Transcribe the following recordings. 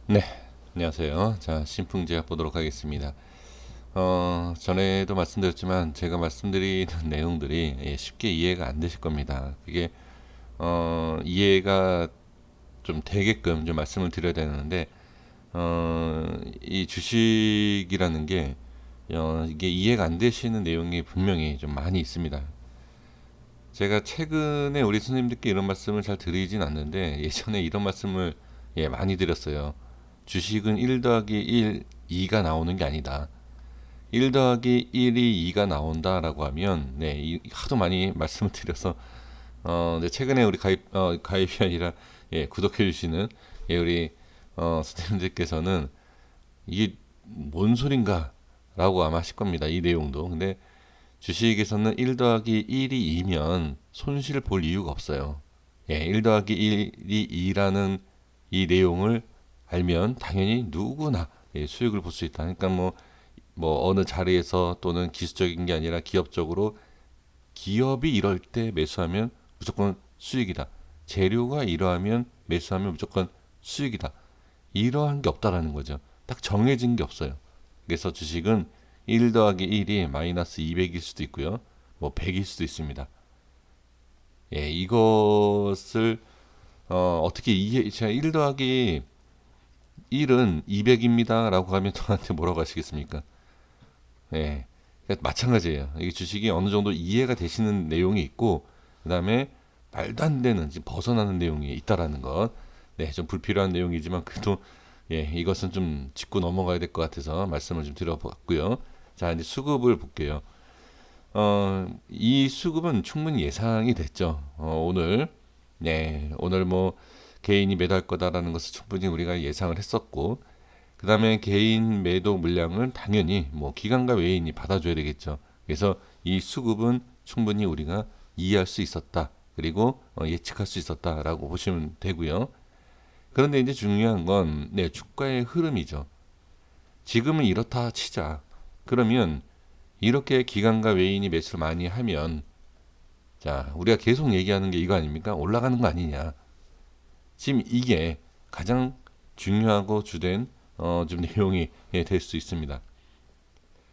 네, 안녕하세요. 자, 신풍제약 보도록 하겠습니다. 전에도 말씀드렸지만 제가 말씀드리는 내용들이 쉽게 이해가 안 되실 겁니다. 그게 이해가 좀 되게끔 좀 말씀을 드려야 되는데 이 주식이라는 게 이게 이해가 안 되시는 내용이 분명히 좀 많이 있습니다. 제가 최근에 우리 스님들께 이런 말씀을 잘 드리진 않는데 예전에 이런 말씀을 많이 드렸어요. 주식은 1 더하기 1, 2가 나오는 게 아니다. 1 더하기 1이 2가 나온다라고 하면 하도 많이 말씀을 드려서 이제 최근에 우리 가입이 아니라 구독해 주시는 우리 스님들께서는 이게 뭔 소린가 라고 아마 하실 겁니다. 이 내용도. 근데 주식에서는 1 더하기 1이 2면 손실 볼 이유가 없어요. 1 더하기 1이 2라는 이 내용을 알면 당연히 누구나 수익을 볼 수 있다. 그러니까 뭐 어느 자리에서 또는 기술적인 게 아니라 기업적으로 기업이 이럴 때 매수하면 무조건 수익이다. 재료가 이러하면 매수하면 무조건 수익이다. 이러한 게 없다라는 거죠. 딱 정해진 게 없어요. 그래서 주식은 1 더하기 1이 마이너스 200일 수도 있고요. 뭐 100일 수도 있습니다. 이것을 어떻게 제가 1 더하기 1은 200입니다 라고 하면 저한테 뭐라고 하시겠습니까? 예. 그러니까 마찬가지예요. 이게 주식이 어느 정도 이해가 되시는 내용이 있고, 그 다음에 말도 안 되는, 지금 벗어나는 내용이 있다라는 것. 네, 좀 불필요한 내용이지만, 그래도, 이것은 좀 짚고 넘어가야 될 것 같아서 말씀을 좀 드려봤고요. 자, 이제 수급을 볼게요. 이 수급은 충분히 예상이 됐죠. 오늘 뭐, 개인이 매도할 거다라는 것을 충분히 우리가 예상을 했었고, 그 다음에 개인 매도 물량을 당연히 뭐 기관과 외인이 받아줘야 되겠죠. 그래서 이 수급은 충분히 우리가 이해할 수 있었다. 그리고 예측할 수 있었다라고 보시면 되고요. 그런데 이제 중요한 건 주가의 흐름이죠. 지금은 이렇다 치자. 그러면 이렇게 기관과 외인이 매수를 많이 하면 자, 우리가 계속 얘기하는 게 이거 아닙니까? 올라가는 거 아니냐. 지금 이게 가장 중요하고 주된 좀 내용이 될 수 있습니다.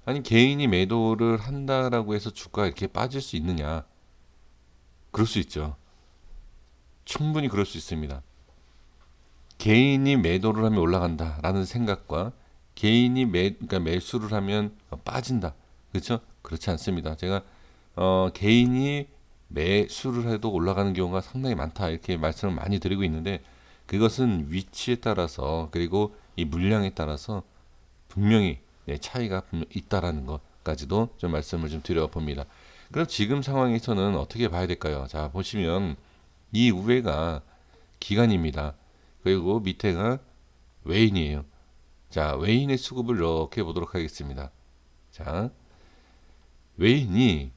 아니 개인이 매도를 한다라고 해서 주가가 이렇게 빠질 수 있느냐? 그럴 수 있죠. 충분히 그럴 수 있습니다. 개인이 매도를 하면 올라간다라는 생각과 개인이 그러니까 매수를 하면 빠진다. 그렇죠? 그렇지 않습니다. 제가 개인이 매수를 해도 올라가는 경우가 상당히 많다 이렇게 말씀을 많이 드리고 있는데 그것은 위치에 따라서 그리고 이 물량에 따라서 분명히 차이가 있다라는 것까지도 좀 말씀을 좀 드려봅니다. 그럼 지금 상황에서는 어떻게 봐야 될까요? 자 보시면 이 우회가 기간입니다. 그리고 밑에가 외인이에요. 자 외인의 수급을 이렇게 보도록 하겠습니다. 자 외인이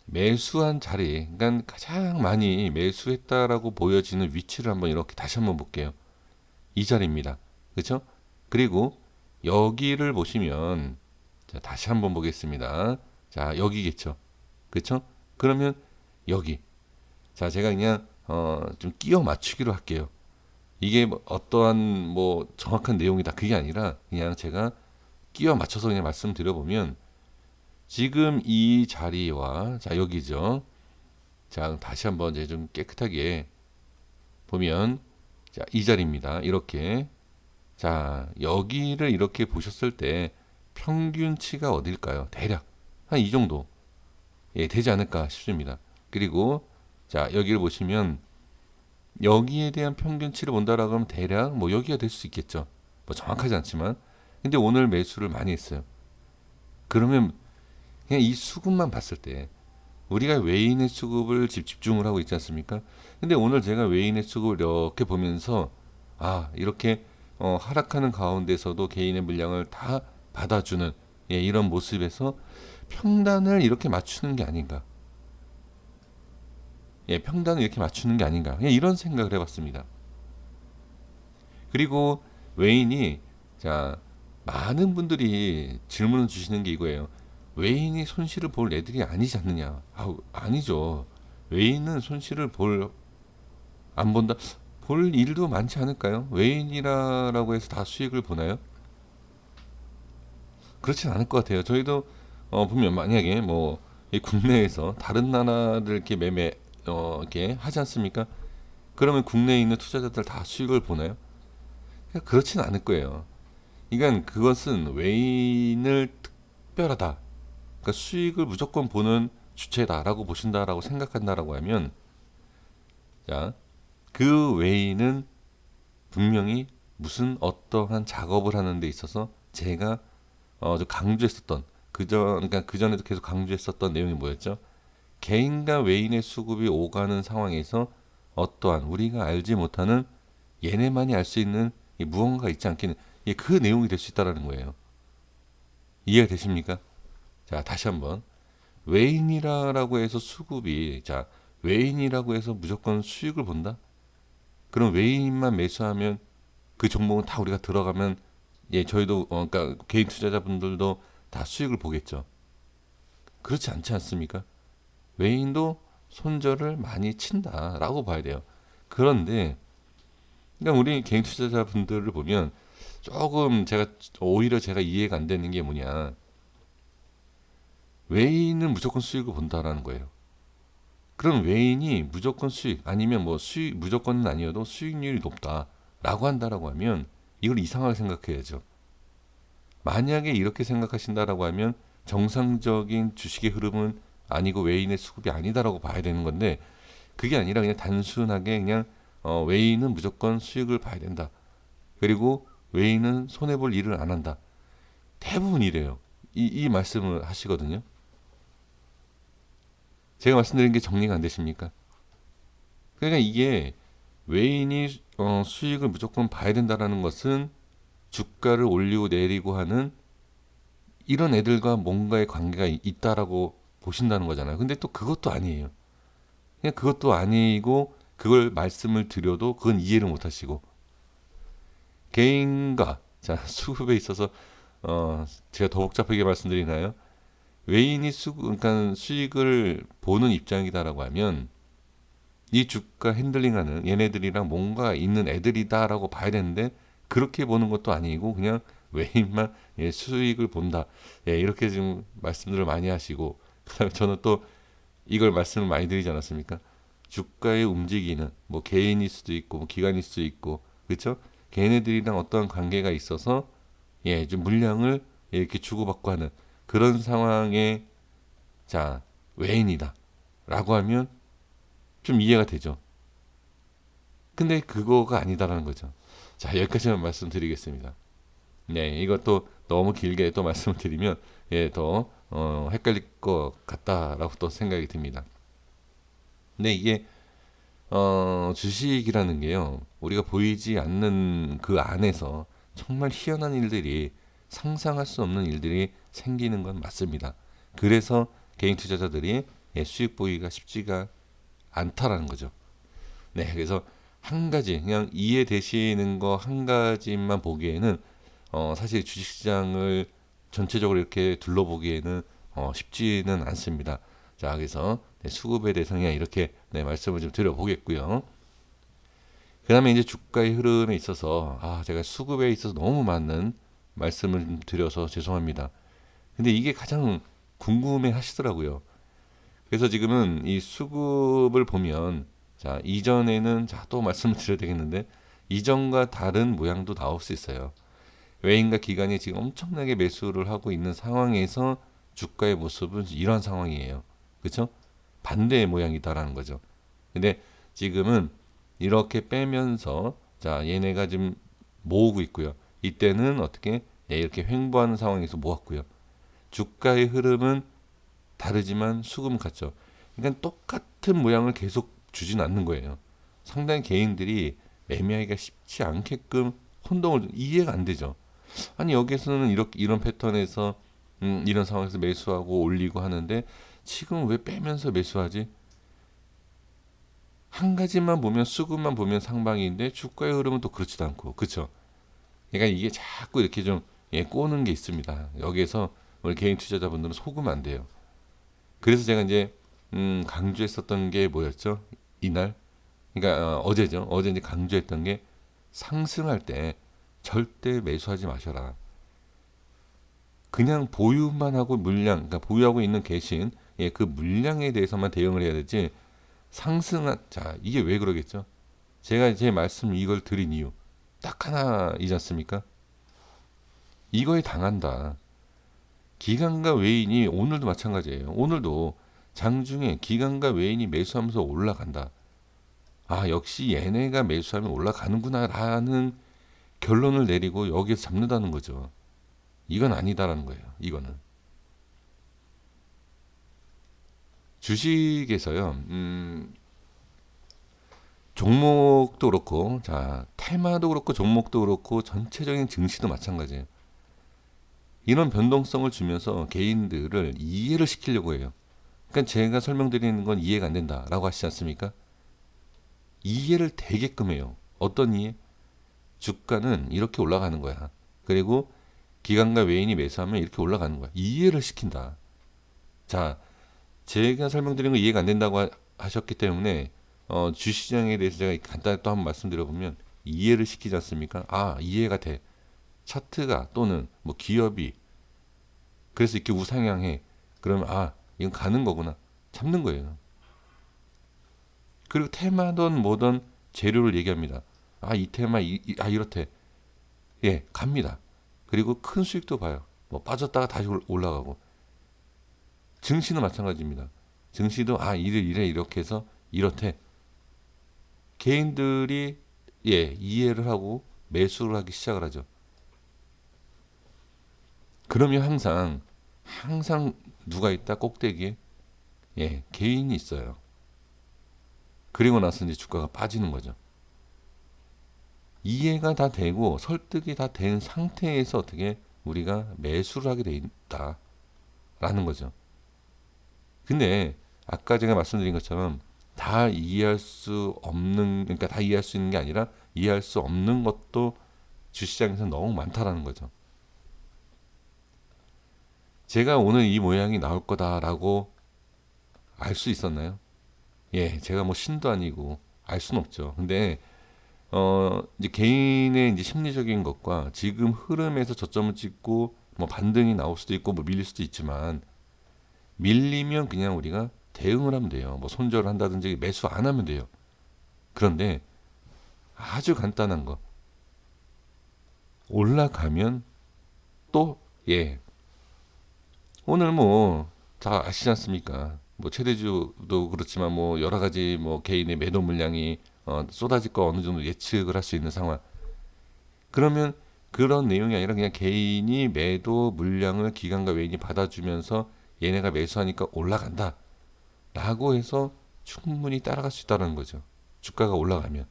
매수한 자리, 그러니까 가장 많이 매수했다라고 보여지는 위치를 한번 이렇게 다시 한번 볼게요. 이 자리입니다. 그렇죠? 그리고 여기를 보시면 자, 다시 한번 보겠습니다. 자, 여기겠죠. 그렇죠? 그러면 여기. 자, 제가 그냥 좀 끼워 맞추기로 할게요. 이게 뭐 어떠한 뭐 정확한 내용이다 그게 아니라 그냥 제가 끼워 맞춰서 그냥 말씀드려 보면 지금 이 자리와 자, 여기죠. 자, 다시 한번 이제 좀 깨끗하게 보면 자, 이 자리입니다. 이렇게 자, 여기를 이렇게 보셨을 때 평균치가 어딜까요? 대략 한 이 정도 되지 않을까 싶습니다. 그리고 자, 여기를 보시면 여기에 대한 평균치를 본다라고 하면 대략 뭐 여기가 될 수 있겠죠. 뭐 정확하지 않지만 근데 오늘 매수를 많이 했어요. 그러면 그냥 이 수급만 봤을 때 우리가 외인의 수급을 집중을 하고 있지 않습니까? 근데 오늘 제가 외인의 수급을 이렇게 보면서 이렇게 하락하는 가운데서도 개인의 물량을 다 받아주는 이런 모습에서 평단을 이렇게 맞추는 게 아닌가. 평단을 이렇게 맞추는 게 아닌가. 그냥 이런 생각을 해봤습니다. 그리고 외인이 자 많은 분들이 질문을 주시는 게 이거예요. 외인이 손실을 볼 애들이 아니지 않느냐? 아니죠. 외인은 손실을 볼 안 본다. 볼 일도 많지 않을까요? 외인이라고 해서 다 수익을 보나요? 그렇진 않을 것 같아요. 저희도 보면 만약에 뭐 이 국내에서 다른 나라들 이렇게 매매 이렇게 하지 않습니까? 그러면 국내에 있는 투자자들 다 수익을 보나요? 그렇진 않을 거예요. 그러니까 그것은 외인을 특별하다. 그러니까 수익을 무조건 보는 주체다라고 보신다라고 생각한다라고 하면, 자, 그 외인은 분명히 무슨 어떠한 작업을 하는 데 있어서 제가 저 강조했었던 그러니까 그 전에도 계속 강조했었던 내용이 뭐였죠? 개인과 외인의 수급이 오가는 상황에서 어떠한 우리가 알지 못하는 얘네만이 알 수 있는 이 무언가 있지 않기는 그 내용이 될 수 있다라는 거예요. 이해가 되십니까? 자, 다시 한번 외인이라고 해서 수급이 자 외인이라고 해서 무조건 수익을 본다? 그럼 외인만 매수하면 그 종목은 다 우리가 들어가면 저희도 그러니까 개인 투자자분들도 다 수익을 보겠죠. 그렇지 않지 않습니까? 외인도 손절을 많이 친다라고 봐야 돼요. 그런데 그러니까 우리 개인 투자자분들을 보면 조금 오히려 제가 이해가 안 되는 게 뭐냐. 외인은 무조건 수익을 본다라는 거예요. 그럼 외인이 무조건 수익 아니면 뭐 수익 무조건은 아니어도 수익률이 높다라고 한다라고 하면 이걸 이상하게 생각해야죠. 만약에 이렇게 생각하신다라고 하면 정상적인 주식의 흐름은 아니고 외인의 수급이 아니다라고 봐야 되는 건데 그게 아니라 그냥 단순하게 그냥 외인은 무조건 수익을 봐야 된다. 그리고 외인은 손해볼 일을 안 한다. 대부분 이래요. 이 말씀을 하시거든요. 제가 말씀드린 게 정리가 안 되십니까? 그러니까 이게 외인이 수익을 무조건 봐야 된다라는 것은 주가를 올리고 내리고 하는 이런 애들과 뭔가의 관계가 있다라고 보신다는 거잖아요. 근데 또 그것도 아니에요. 그냥 그것도 아니고 그걸 말씀을 드려도 그건 이해를 못 하시고 개인과 자 수급에 있어서 제가 더 복잡하게 말씀드리나요? 외인이 그러니까 수익을 보는 입장이다라고 하면 이 주가 핸들링하는 얘네들이랑 뭔가 있는 애들이다라고 봐야 되는데 그렇게 보는 것도 아니고 그냥 외인만 수익을 본다. 이렇게 지금 말씀들을 많이 하시고 그다음에 저는 또 이걸 말씀을 많이 드리지 않았습니까? 주가에 움직이는 뭐 개인일 수도 있고 뭐 기관일 수도 있고 그렇죠? 걔네들이랑 어떤 관계가 있어서 좀 물량을 이렇게 주고받고 하는 그런 상황에 자 외인이다라고 하면 좀 이해가 되죠. 근데 그거가 아니다라는 거죠. 자 여기까지만 말씀드리겠습니다. 네, 이것도 너무 길게 또 말씀을 드리면 더 헷갈릴 것 같다라고 또 생각이 듭니다. 근데 이게 주식이라는 게요, 우리가 보이지 않는 그 안에서 정말 희한한 일들이 상상할 수 없는 일들이 생기는 건 맞습니다. 그래서 개인 투자자들이 수익 보기가 쉽지가 않다라는 거죠. 네, 그래서 한 가지 그냥 이해되시는 거 한 가지만 보기에는 사실 주식시장을 전체적으로 이렇게 둘러보기에는 쉽지는 않습니다. 자, 그래서 수급에 대해서 그냥 이렇게 말씀을 좀 드려보겠고요. 그 다음에 이제 주가의 흐름에 있어서 제가 수급에 있어서 너무 많은 말씀을 좀 드려서 죄송합니다. 근데 이게 가장 궁금해 하시더라고요. 그래서 지금은 이 수급을 보면 자 이전에는 또 말씀을 드려야 되겠는데 이전과 다른 모양도 나올 수 있어요. 외인과 기관이 지금 엄청나게 매수를 하고 있는 상황에서 주가의 모습은 이런 상황이에요. 그렇죠? 반대의 모양이다라는 거죠. 근데 지금은 이렇게 빼면서 자 얘네가 지금 모으고 있고요. 이때는 어떻게 이렇게 횡보하는 상황에서 모았고요. 주가의 흐름은 다르지만 수급은 같죠. 그러니까 똑같은 모양을 계속 주진 않는 거예요. 상당히 개인들이 매매하기가 쉽지 않게끔 혼동을 이해가 안 되죠. 아니 여기서는 이렇게 이런 패턴에서 이런 상황에서 매수하고 올리고 하는데 지금 왜 빼면서 매수하지? 한 가지만 보면 수급만 보면 상방인데 주가의 흐름은 또 그렇지도 않고 그렇죠. 그러니까 이게 자꾸 이렇게 좀 꼬는 게 있습니다. 여기에서 우리 개인 투자자분들은 속으면 안 돼요. 그래서 제가 이제 강조했었던 게 뭐였죠? 이날 그러니까 어제죠. 어제 이제 강조했던 게 상승할 때 절대 매수하지 마셔라. 그냥 보유만 하고 물량, 그러니까 보유하고 있는 계신 그 물량에 대해서만 대응을 해야 되지 상승한 자 이게 왜 그러겠죠? 제가 제 말씀 이걸 드린 이유 딱 하나이지 않습니까? 이거에 당한다. 기관과 외인이 오늘도 마찬가지예요. 오늘도 장중에 기관과 외인이 매수하면서 올라간다. 아 역시 얘네가 매수하면 올라가는구나라는 결론을 내리고 여기에서 잡는다는 거죠. 이건 아니다라는 거예요. 이거는 주식에서요. 종목도 그렇고, 자 테마도 그렇고 종목도 그렇고 전체적인 증시도 마찬가지예요. 이런 변동성을 주면서 개인들을 이해를 시키려고 해요. 그러니까 제가 설명드리는 건 이해가 안 된다라고 하시지 않습니까? 이해를 되게끔 해요. 어떤 이해? 주가는 이렇게 올라가는 거야. 그리고 기관과 외인이 매수하면 이렇게 올라가는 거야. 이해를 시킨다. 자, 제가 설명드린 거 이해가 안 된다고 하셨기 때문에 주시장에 대해서 제가 간단히 또 한번 말씀드려보면 이해를 시키지 않습니까? 아, 이해가 돼. 차트가 또는 뭐 기업이 그래서 이렇게 우상향해. 그러면 아, 이건 가는 거구나. 잡는 거예요. 그리고 테마든 뭐든 재료를 얘기합니다. 아, 이 테마 이렇대. 예, 갑니다. 그리고 큰 수익도 봐요. 뭐 빠졌다가 다시 올라가고. 증시는 마찬가지입니다. 증시도 아, 이래 이렇게 해서 이렇대. 개인들이 이해를 하고 매수를 하기 시작을 하죠. 그러면 항상 누가 있다 꼭대기에 개인이 있어요. 그리고 나서 이제 주가가 빠지는 거죠. 이해가 다 되고 설득이 다 된 상태에서 어떻게 우리가 매수를 하게 돼 있다라는 거죠. 근데 아까 제가 말씀드린 것처럼 다 이해할 수 없는, 그러니까 다 이해할 수 있는 게 아니라 이해할 수 없는 것도 주시장에서 너무 많다라는 거죠. 제가 오늘 이 모양이 나올 거다라고 알 수 있었나요? 예, 제가 뭐 신도 아니고 알 수는 없죠. 근데 이제 개인의 이제 심리적인 것과 지금 흐름에서 저점을 찍고 뭐 반등이 나올 수도 있고 뭐 밀릴 수도 있지만 밀리면 그냥 우리가 대응을 하면 돼요. 뭐 손절을 한다든지 매수 안 하면 돼요. 그런데 아주 간단한 거 올라가면 또 오늘 뭐 다 아시지 않습니까? 뭐 최대주도 그렇지만 뭐 여러 가지 뭐 개인의 매도 물량이 쏟아질 거 어느 정도 예측을 할 수 있는 상황. 그러면 그런 내용이 아니라 그냥 개인이 매도 물량을 기관과 외인이 받아주면서 얘네가 매수하니까 올라간다. 라고 해서 충분히 따라갈 수 있다는 거죠. 주가가 올라가면.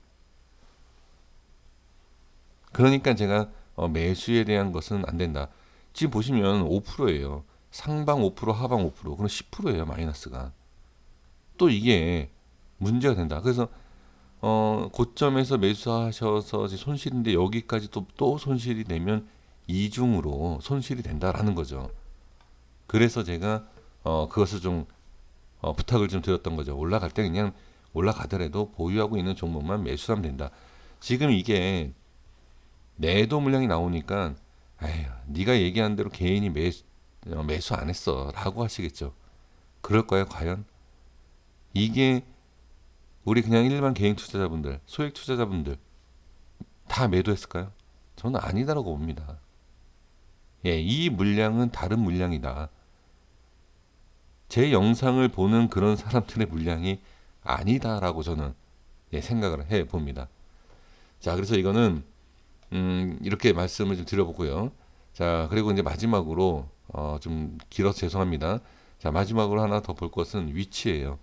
그러니까 제가 매수에 대한 것은 안 된다. 지금 보시면 5%예요. 상방 5%, 하방 5%, 그럼 10%예요, 마이너스가. 또 이게 문제가 된다. 그래서 고점에서 매수하셔서 손실인데 여기까지 또 손실이 되면 이중으로 손실이 된다라는 거죠. 그래서 제가 그것을 좀 부탁을 좀 드렸던 거죠. 올라갈 때 그냥 올라가더라도 보유하고 있는 종목만 매수하면 된다. 지금 이게 매도 물량이 나오니까 에휴, 네가 얘기한 대로 개인이 매수 안 했어 라고 하시겠죠. 그럴까요 과연? 이게 우리 그냥 일반 개인 투자자분들, 소액 투자자분들 다 매도했을까요? 저는 아니다라고 봅니다. 이 물량은 다른 물량이다. 제 영상을 보는 그런 사람들의 물량이 아니다라고 저는 생각을 해 봅니다. 자, 그래서 이거는 이렇게 말씀을 좀 드려보고요. 자, 그리고 이제 마지막으로 좀 길어서 죄송합니다. 자, 마지막으로 하나 더 볼 것은 위치예요.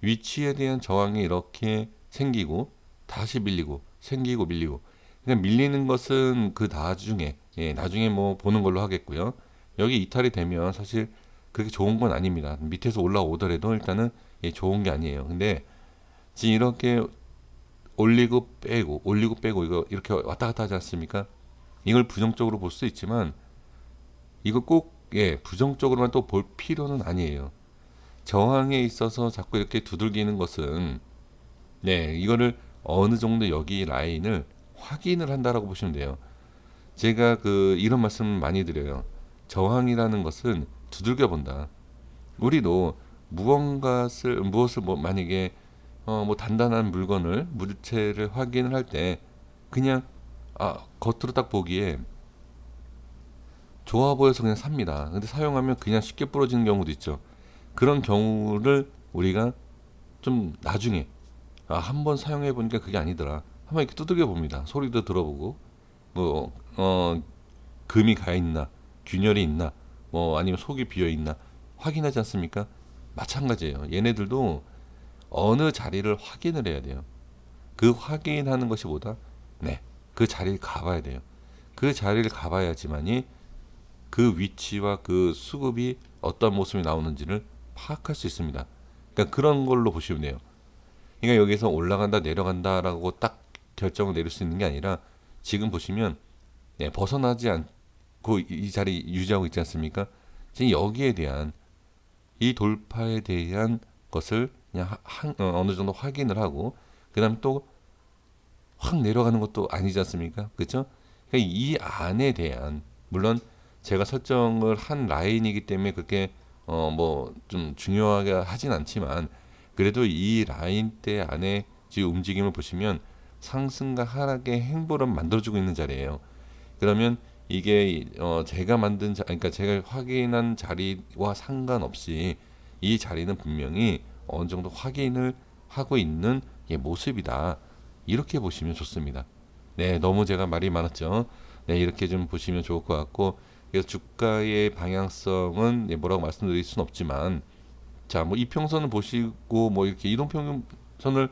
위치에 대한 저항이 이렇게 생기고 다시 밀리고 생기고 밀리고. 그냥 밀리는 것은 그 나중에 나중에 뭐 보는 걸로 하겠고요. 여기 이탈이 되면 사실 그렇게 좋은 건 아닙니다. 밑에서 올라오더라도 일단은 좋은 게 아니에요. 근데 지금 이렇게 올리고 빼고 이거 이렇게 왔다 갔다 하지 않습니까? 이걸 부정적으로 볼 수 있지만 이거 꼭 부정적으로만 또 볼 필요는 아니에요. 저항에 있어서 자꾸 이렇게 두들기는 것은 네, 이거를 어느 정도 여기 라인을 확인을 한다라고 보시면 돼요. 제가 이런 말씀 많이 드려요. 저항이라는 것은 두들겨 본다. 우리도 무엇을 뭐 만약에 뭐 단단한 물건을 물체를 확인을 할 때 그냥 겉으로 딱 보기에 좋아 보여서 그냥 삽니다. 근데 사용하면 그냥 쉽게 부러지는 경우도 있죠. 그런 경우를 우리가 좀 나중에 한번 사용해 보니까 그게 아니더라. 한번 이렇게 두들겨 봅니다. 소리도 들어보고 뭐 금이 가 있나, 균열이 있나, 뭐 아니면 속이 비어 있나 확인하지 않습니까? 마찬가지예요. 얘네들도 어느 자리를 확인을 해야 돼요. 그 확인하는 것이 보다 네, 그 자리를 가봐야 돼요. 그 자리를 가봐야지만이 그 위치와 그 수급이 어떤 모습이 나오는지를 파악할 수 있습니다. 그러니까 그런 걸로 보시면 돼요. 그러니까 여기서 올라간다 내려간다라고 딱 결정을 내릴 수 있는 게 아니라 지금 보시면 벗어나지 않고 이 자리 유지하고 있지 않습니까? 지금 여기에 대한 이 돌파에 대한 것을 그냥 어느 정도 확인을 하고 그다음 또 확 내려가는 것도 아니지 않습니까? 그렇죠? 그러니까 이 안에 대한 물론 제가 설정을 한 라인이기 때문에 그렇게 뭐 좀 중요하게 하진 않지만 그래도 이 라인대 안에 지금 움직임을 보시면 상승과 하락의 행보를 만들어주고 있는 자리예요. 그러면 이게 제가 만든 그러니까 제가 확인한 자리와 상관없이 이 자리는 분명히 어느 정도 확인을 하고 있는 모습이다. 이렇게 보시면 좋습니다. 네, 너무 제가 말이 많았죠. 네, 이렇게 좀 보시면 좋을 것 같고 그래서 주가의 방향성은 뭐라고 말씀드릴 수는 없지만 자, 뭐 이평선을 보시고 뭐 이렇게 이동평균선을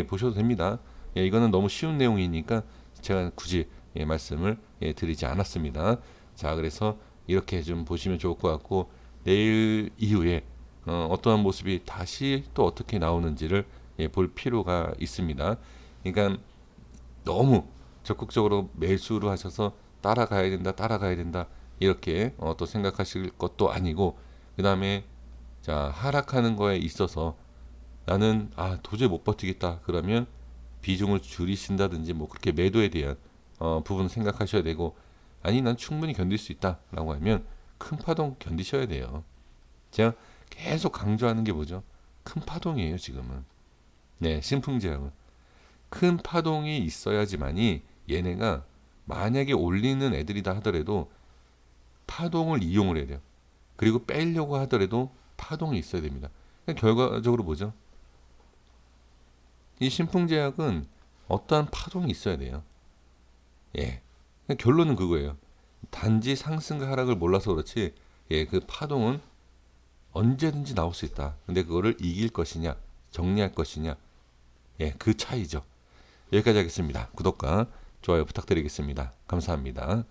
보셔도 됩니다. 이거는 너무 쉬운 내용이니까 제가 굳이 말씀을 드리지 않았습니다. 자, 그래서 이렇게 좀 보시면 좋을 것 같고 내일 이후에 어떠한 모습이 다시 또 어떻게 나오는지를 볼 필요가 있습니다. 그러니까 너무 적극적으로 매수를 하셔서 따라가야 된다 이렇게 또 생각하실 것도 아니고 그 다음에 자 하락하는 거에 있어서 나는 도저히 못 버티겠다 그러면 비중을 줄이신다든지 뭐 그렇게 매도에 대한 부분을 생각하셔야 되고 아니 난 충분히 견딜 수 있다라고 하면 큰 파동 견디셔야 돼요. 제가 계속 강조하는 게 뭐죠? 큰 파동이에요 지금은. 네, 신풍제약은 큰 파동이 있어야지만이 얘네가 만약에 올리는 애들이다 하더라도 파동을 이용을 해야 돼요. 그리고 빼려고 하더라도 파동이 있어야 됩니다. 결과적으로 뭐죠? 이 신풍제약은 어떠한 파동이 있어야 돼요. 예. 결론은 그거예요. 단지 상승과 하락을 몰라서 그렇지, 그 파동은 언제든지 나올 수 있다. 근데 그거를 이길 것이냐, 정리할 것이냐, 그 차이죠. 여기까지 하겠습니다. 구독과 좋아요 부탁드리겠습니다. 감사합니다.